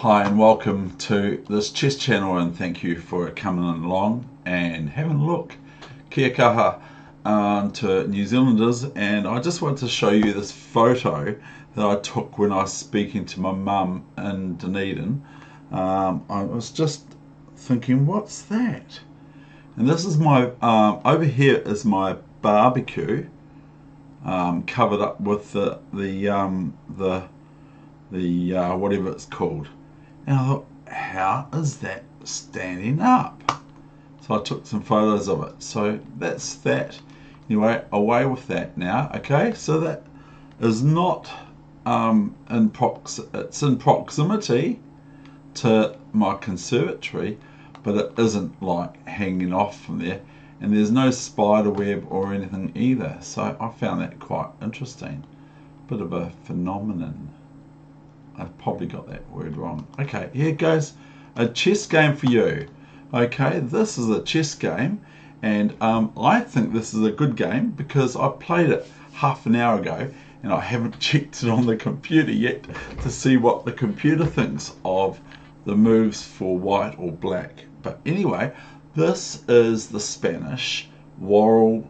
Hi and welcome to this chess channel, and thank you for coming along and having a look. Kia kaha to New Zealanders, and I just wanted to show you this photo that I took when I was speaking to my mum in Dunedin. I was just thinking, what's that? And this is my, over here is my barbecue, covered up with the whatever it's called. And I thought, how is that standing up? So I took some photos of it. So that's that. Anyway, away with that now. Okay, so that is not it's in proximity to my conservatory, but it isn't like hanging off from there. And there's no spider web or anything either. So I found that quite interesting. Bit of a phenomenon. I've probably got that word wrong. Okay, here goes a chess game for you. Okay, this is a chess game, and I think this is a good game because I played it half an hour ago and I haven't checked it on the computer yet to see what the computer thinks of the moves for white or black. But anyway, this is the Spanish Worrall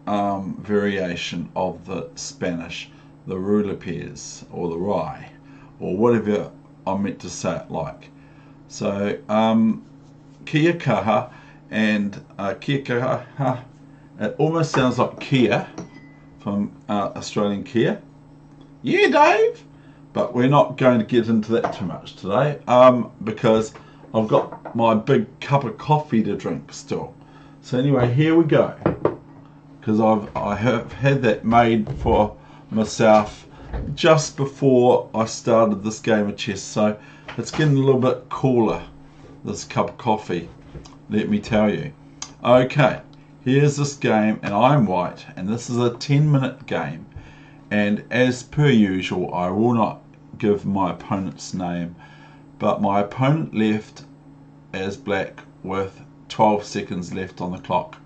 variation of the Spanish, the Ruy Lopez or the Ruy, or whatever I meant to say it like. So kia kaha, and kia kaha, it almost sounds like Kia from Australian Kia. Yeah, Dave, but we're not going to get into that too much today because I've got my big cup of coffee to drink still. So anyway, here we go, because I have had that made for myself just before I started this game of chess, so it's getting a little bit cooler, this cup of coffee, let me tell you. Okay, here's this game, and I'm white, and this is a 10-minute game, and as per usual I will not give my opponent's name, but my opponent left as black with 12 seconds left on the clock,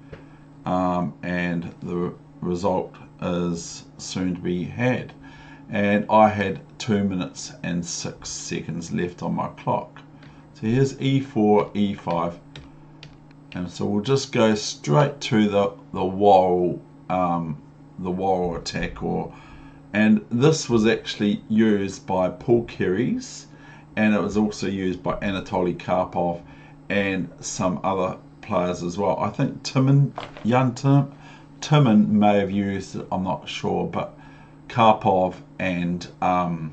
and the result is soon to be had. And I had 2 minutes and 6 seconds left on my clock. So here's e4, e5, and so we'll just go straight to the Worrall attack. And this was actually used by Paul Keres, and it was also used by Anatoly Karpov and some other players as well. I think Timon may have used it, I'm not sure, but Karpov and Paul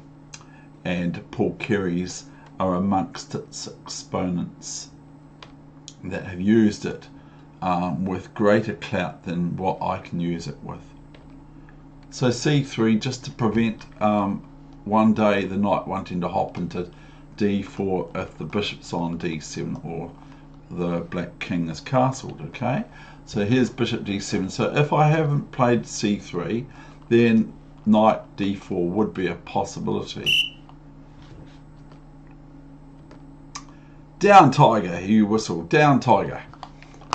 Keres are amongst its exponents that have used it with greater clout than what I can use it with. So c3, just to prevent one day the knight wanting to hop into d4 if the bishop's on d7 or the black king is castled. Okay, so here's bishop d7. So if I haven't played c3, then knight d4 would be a possibility. Down, tiger, you whistle. Down, tiger.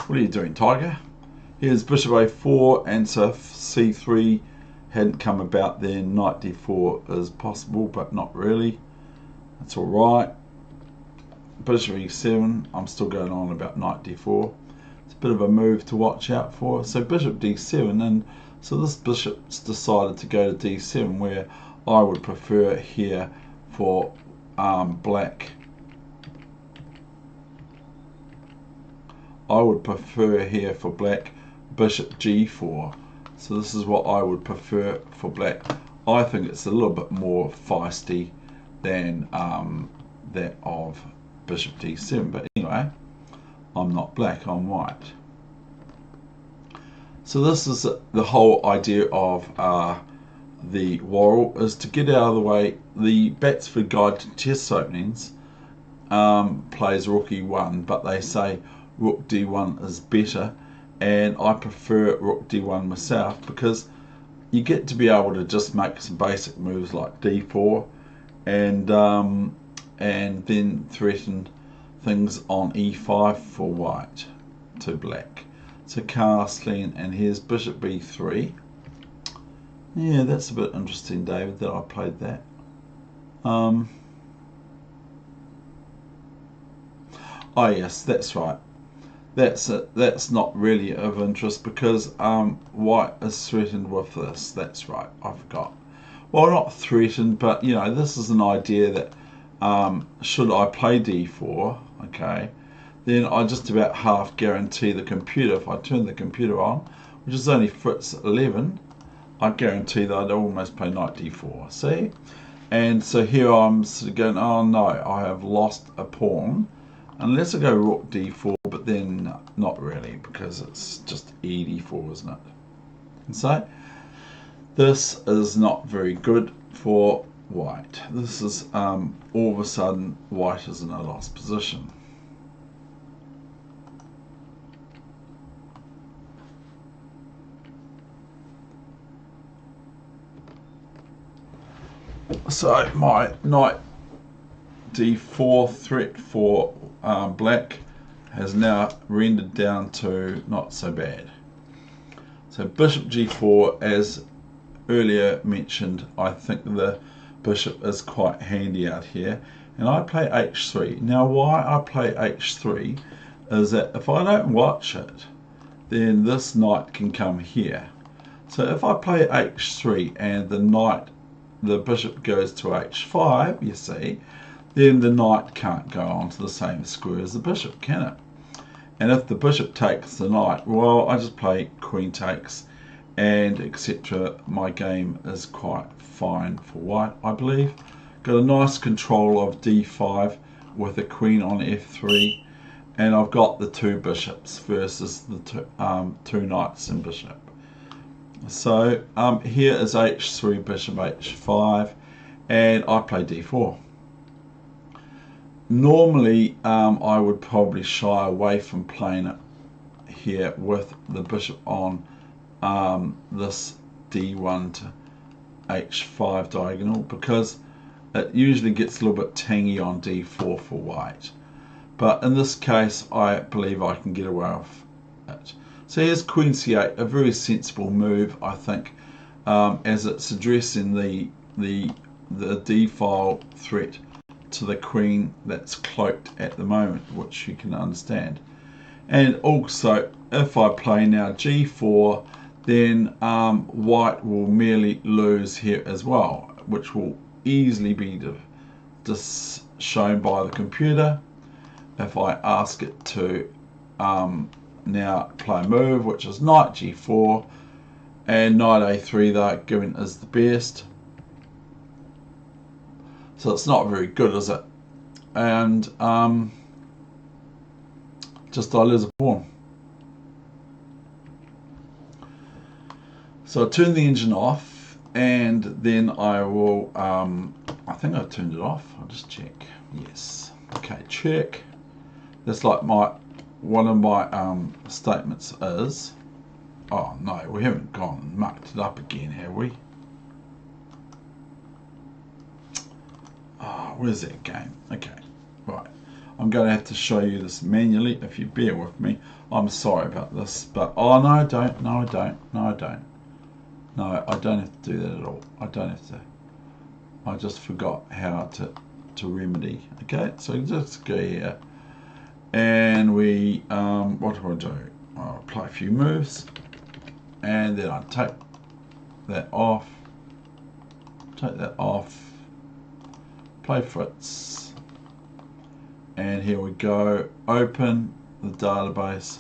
What are you doing, tiger? Here's bishop a4, and so if c3 hadn't come about, then knight d4 is possible, but not really. That's all right. Bishop e7. I'm still going on about knight d4. It's a bit of a move to watch out for. So bishop d7, and so this bishop's decided to go to d7, where I would prefer here for black. I would prefer here for black bishop g4. So this is what I would prefer for black. I think it's a little bit more feisty than that of bishop d7. But anyway, I'm not black, I'm white. So this is the whole idea of the Worrall, is to get out of the way. The Batsford Guide to Chess Openings plays rook e1, but they say rook d1 is better, and I prefer rook d1 myself because you get to be able to just make some basic moves like d4 and then threaten things on e5 for white to black. So castling, and here's bishop b3. Yeah, that's a bit interesting, David, that I played that. Oh yes, that's right. That's it. That's not really of interest because white is threatened with this. That's right. I forgot. Well, not threatened, but you know, this is an idea that should I play d4, okay, then I just about half guarantee the computer, if I turn the computer on, which is only Fritz 11, I guarantee that I'd almost play knight d4. See? And so here I'm sort of going, oh no, I have lost a pawn. Unless I go rook d4, but then not really, because it's just e d4, isn't it? And so this is not very good for white. This is all of a sudden white is in a lost position. So my knight d4 threat for black has now rendered down to not so bad. So bishop g4, as earlier mentioned, I think the bishop is quite handy out here, and I play h3. Now why I play h3 is that if I don't watch it, then this knight can come here. So if I play h3 and the bishop goes to h5, you see, then the knight can't go onto the same square as the bishop, can it? And if the bishop takes the knight, well, I just play queen takes and etc. My game is quite fine for white, I believe. Got a nice control of d5 with a queen on f3, and I've got the two bishops versus the two knights and bishop. So here is h3, bishop h5, and I play d4. Normally I would probably shy away from playing it here with the bishop on this d1 to h5 diagonal, because it usually gets a little bit tangy on d4 for white. But in this case I believe I can get away with it. So here's queen c8, a very sensible move, I think, as it's addressing the d-file threat to the queen that's cloaked at the moment, which you can understand. And also, if I play now g4, then white will merely lose here as well, which will easily be just shown by the computer if I ask it to now play a move, which is knight g4, and knight a3 that given is the best. So it's not very good, is it? And just I lose a pawn. So I turn the engine off, and then I will, I think I turned it off. I'll just check. Yes. Okay, check. That's like one of my statements is, oh no, we haven't gone and mucked it up again, have we? Oh, where's that game? Okay, right. I'm going to have to show you this manually if you bear with me. I'm sorry about this, but oh no, I don't. No, I don't. No, I don't. No, I don't have to do that at all. I don't have to. I just forgot how to remedy. Okay, so just go here, and we what do I do? I'll play a few moves, and then I take that off. Take that off. Play Fritz, and here we go. Open the database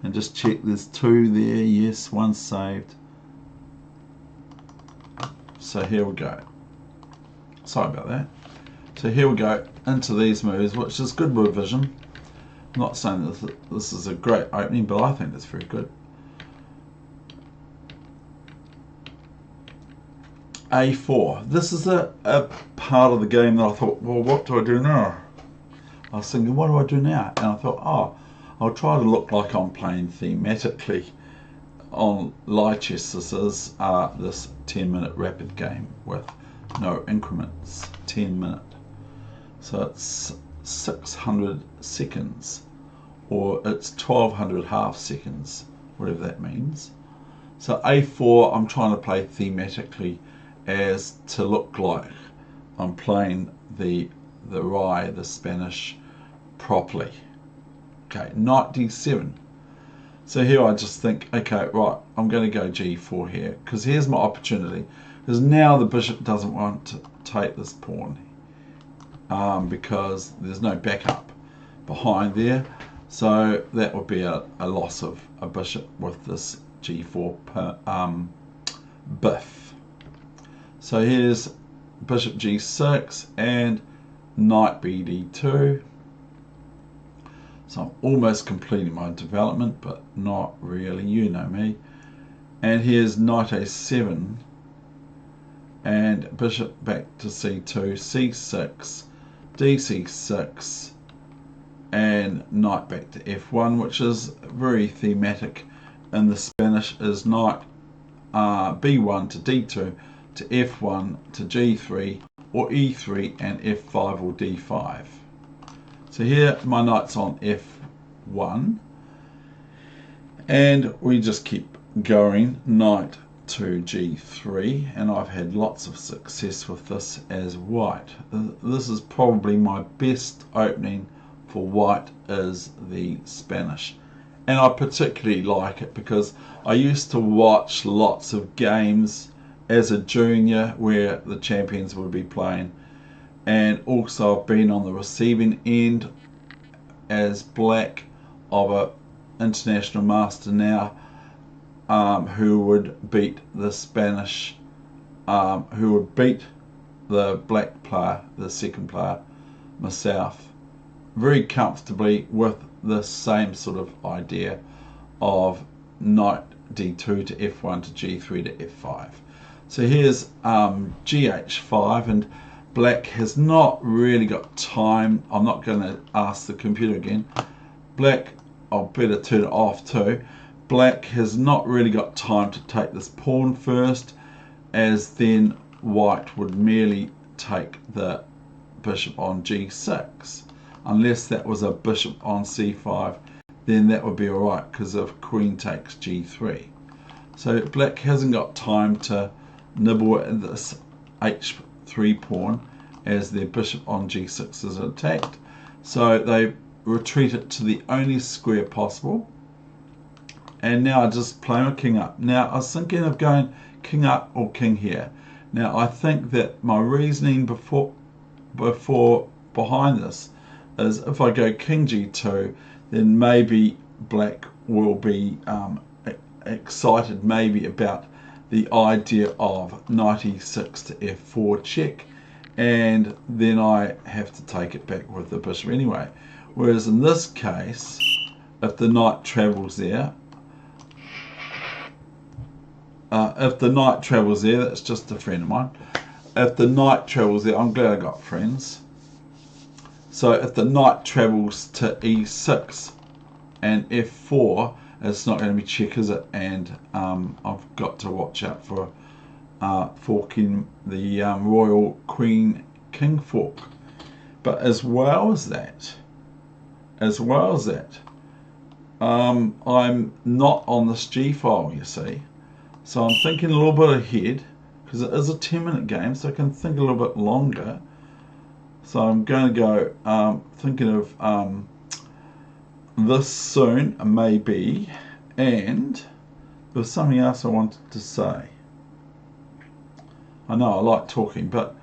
and just check there's two there. Yes, one's saved. So here we go. Sorry about that. So here we go into these moves, which is good revision. I'm not saying that this is a great opening, but I think that's very good. A4. This is a part of the game that I thought, well, what do I do now? I was thinking, what do I do now? And I thought, oh, I'll try to look like I'm playing thematically on Lichess. This is this 10-minute rapid game with no increments, 10 minute. So it's 600 seconds, or it's 1200 half seconds, whatever that means. So A4, I'm trying to play thematically as to look like I'm playing the Ruy, the Spanish, properly. Okay, knight d7. So here I just think, okay, right, I'm going to go g4 here, because here's my opportunity. Because now the bishop doesn't want to take this pawn, because there's no backup behind there. So that would be a loss of a bishop with this g4 biff. So here's bishop g6 and knight bd2. So I'm almost completing my development, but not really, you know me. And here's knight a7 and bishop back to c2, c6, dc6, and knight back to f1, which is very thematic in the Spanish, is knight b1 to d2 to f1 to g3 or e3 and f5 or d5. So here my knight's on f1 and we just keep going, knight to g3, and I've had lots of success with this as white. This is probably my best opening for white, is the Spanish, and I particularly like it because I used to watch lots of games as a junior where the champions would be playing, and also I've been on the receiving end as black of a international master now, who would beat the Spanish, who would beat the black player, the second player, myself, very comfortably with the same sort of idea of knight d2 to f1 to g3 to f5. So here's gh5, and black has not really got time. I'm not going to ask the computer again. Black, I'll better turn it off too. Black has not really got time to take this pawn first, as then white would merely take the bishop on g6. Unless that was a bishop on c5, then that would be alright, because if queen takes g3. So black hasn't got time to nibble at this h3 pawn as their bishop on g6 is attacked. So they retreat it to the only square possible. And now I just play my king up. Now I was thinking of going king up or king here. Now I think that my reasoning behind this is, if I go king g2, then maybe black will be excited maybe about the idea of knight e6 to f4 check, and then I have to take it back with the bishop anyway. Whereas in this case, if the knight travels there, that's just a friend of mine. If the knight travels there, I'm glad I got friends. So if the knight travels to e6 and f4, it's not going to be check, is it? And I've got to watch out for forking the royal queen king fork. But as well as that, I'm not on this G file, you see. So I'm thinking a little bit ahead, because it is a 10-minute game, so I can think a little bit longer. So I'm going to go thinking of this soon, maybe. And there was something else I wanted to say. I know I like talking, but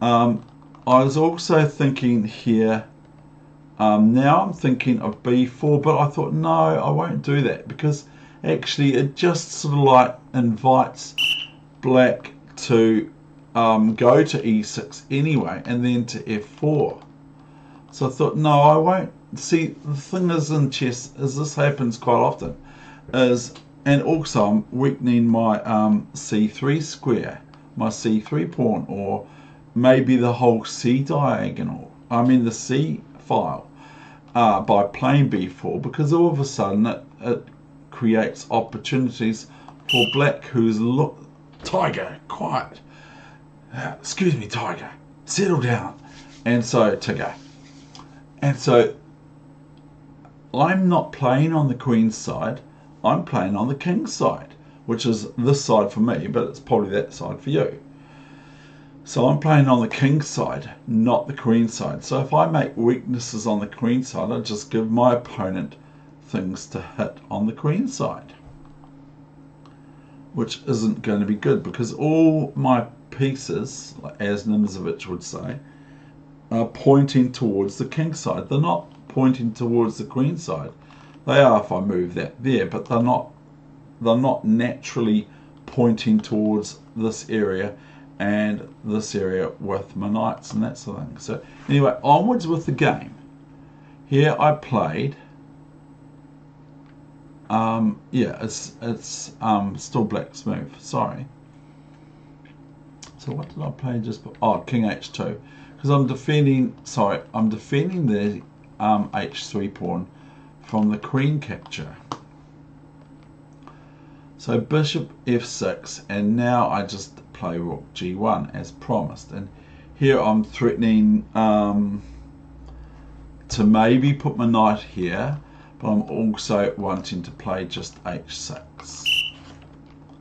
I was also thinking here, now I'm thinking of b4, but I thought, no, I won't do that, because actually it just sort of like invites black to go to e6 anyway, and then to f4. So I thought, no, I won't. See, the thing is in chess, is this happens quite often, and also I'm weakening my c3 square, my c3 pawn, or maybe the whole c diagonal, I mean the c file, by playing b4, because all of a sudden it creates opportunities for black, who's Tiger, quiet. Excuse me, Tiger, settle down. And so to go. And so I'm not playing on the queen's side, I'm playing on the king's side, which is this side for me, but it's probably that side for you. So I'm playing on the king side, not the queen side. So if I make weaknesses on the queen side, I just give my opponent things to hit on the queen side, which isn't going to be good because all my pieces, as Nimzovich would say, are pointing towards the king side. They're not pointing towards the queen side. They are if I move that there, but they're not naturally pointing towards this area and this area with my knights and that sort of thing. So anyway, onwards with the game. Here I played yeah, it's still black's move, sorry. So what did I play just before? Oh, king h2, because I'm defending the h3 pawn from the queen capture. So bishop f6, and now I just play rook g1 as promised, and here I'm threatening to maybe put my knight here, but I'm also wanting to play just h6.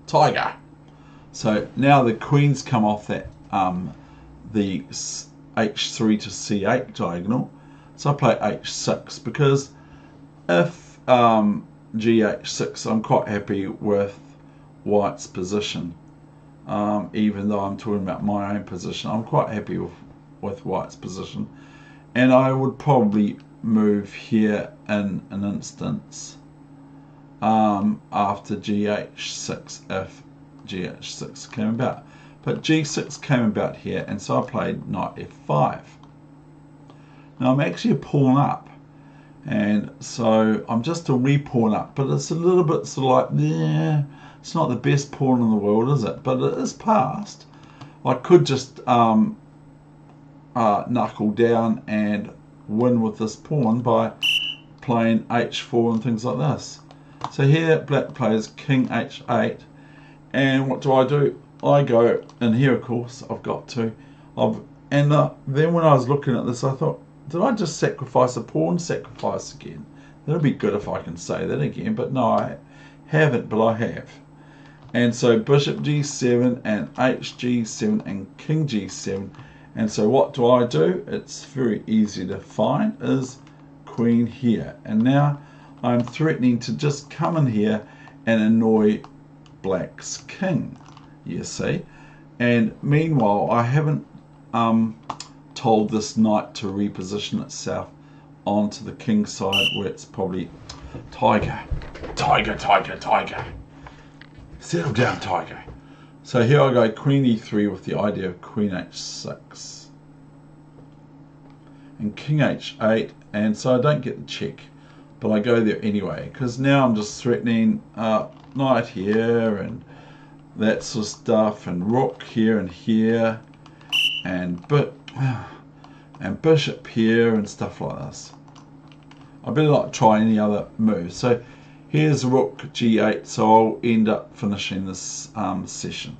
Tiger! So now the queen's come off that the h3 to c8 diagonal, so I play h6 because if gh6, I'm quite happy with white's position. Even though I'm talking about my own position, I'm quite happy with white's position, and I would probably move here in an instance after gh6 if gh6 came about, but g6 came about here, and so I played knight f5. Now I'm actually a pawn up, and so I'm just a re-pawn up, but it's a little bit sort of like, yeah, it's not the best pawn in the world, is it? But it is passed. I could just knuckle down and win with this pawn by playing h4 and things like this. So here black plays king h8, and what do? I go in here, of course. I've got to. Then when I was looking at this, I thought, did I just sacrifice a pawn? Sacrifice again. That'll be good if I can say that again, but no, I haven't, but I have. And so bishop g7 and hg7 and king g7. And so what do? It's very easy to find, is queen here. And now I'm threatening to just come in here and annoy black's king, you see. And meanwhile, I haven't told this knight to reposition itself onto the king side, where it's probably tiger. Settle down, tiger. So here I go queen e3 with the idea of queen h6 and king h8, and so I don't get the check, but I go there anyway because now I'm just threatening knight here and that sort of stuff, and rook here and here, and bishop here and stuff like this. I better not try any other moves. So here's rook g8, so I'll end up finishing this session.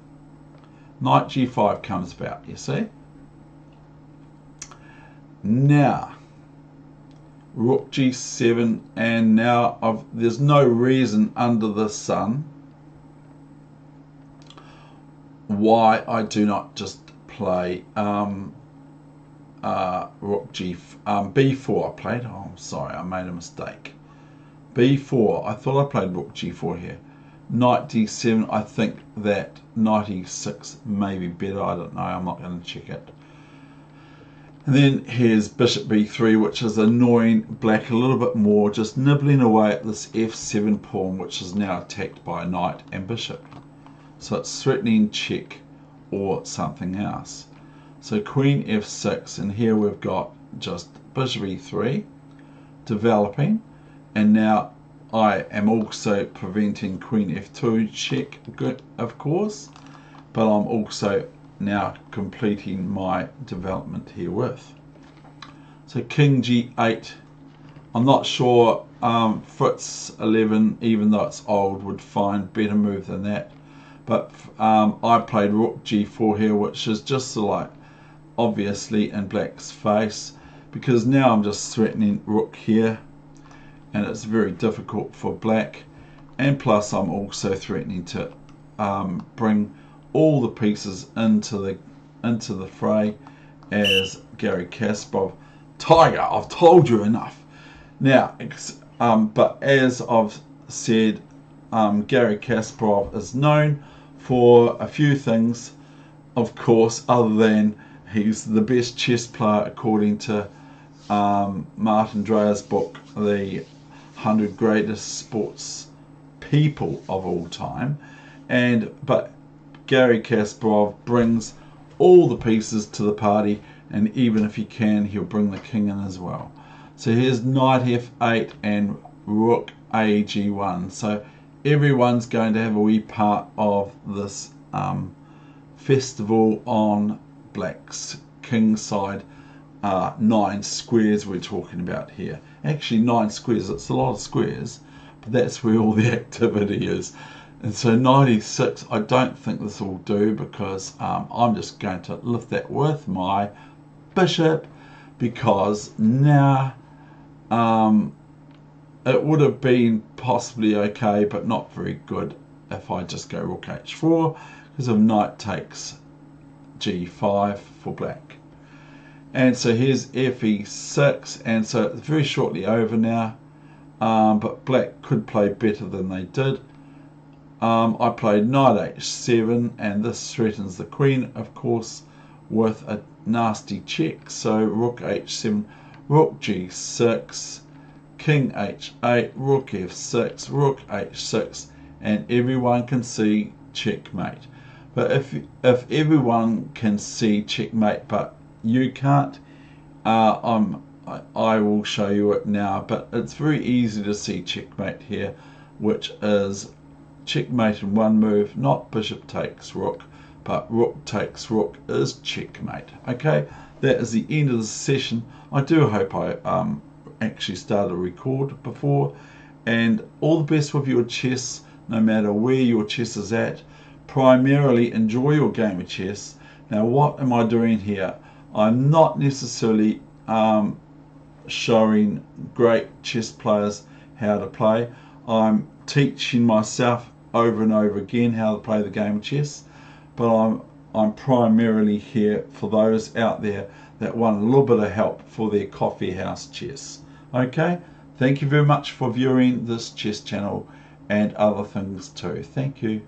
Knight g5 comes about, you see. Now, rook g7, and now there's no reason under the sun why I do not just play rook b4. I played, oh I'm sorry, I made a mistake. b4, I thought I played rook g4 here. Knight d7, I think that knight e6 may be better, I don't know, I'm not going to check it. And then here's bishop b3, which is annoying black a little bit more, just nibbling away at this f7 pawn, which is now attacked by a knight and bishop. So it's threatening check or something else. So queen f6, and here we've got just bishop e3 developing, and now I am also preventing queen f2 check, good, of course, but I'm also now completing my development here with. So king g8, I'm not sure Fritz 11, even though it's old, would find better move than that, but I played rook g4 here, which is just sort of like obviously in black's face, because now I'm just threatening rook here, and it's very difficult for black, and plus I'm also threatening to bring all the pieces into into the fray as Garry Kasparov. Tiger, I've told you enough. Now, but as I've said, Garry Kasparov is known for a few things, of course, other than he's the best chess player according to Martin Dreher's book, The 100 Greatest Sports People of All Time. But Garry Kasparov brings all the pieces to the party, and even if he can, he'll bring the king in as well. So here's knight f8 and rook ag1. So everyone's going to have a wee part of this festival on Black's Kingside. 9 squares we're talking about here. Actually 9 squares, it's a lot of squares, but that's where all the activity is. And so 96, I don't think this will do, because I'm just going to lift that with my bishop, because now it would have been possibly okay, but not very good if I just go rook h4, because if knight takes g5 for black. And so here's fe6, and so it's very shortly over now, but black could play better than they did. I played knight h7, and this threatens the queen, of course, with a nasty check. So rook h7, rook g6, king h8, rook f6, rook h6, and everyone can see checkmate. But if everyone can see checkmate but you can't, I will show you it now. But it's very easy to see checkmate here, which is checkmate in one move, not bishop takes rook, but rook takes rook is checkmate. Okay, that is the end of the session. I do hope I actually started a record before, and all the best with your chess, no matter where your chess is at. Primarily enjoy your game of chess. Now, what am I doing here? I'm not necessarily showing great chess players how to play. I'm teaching myself over and over again how to play the game of chess, but I'm primarily here for those out there that want a little bit of help for their coffee house chess. Okay, thank you very much for viewing this chess channel and other things too. Thank you.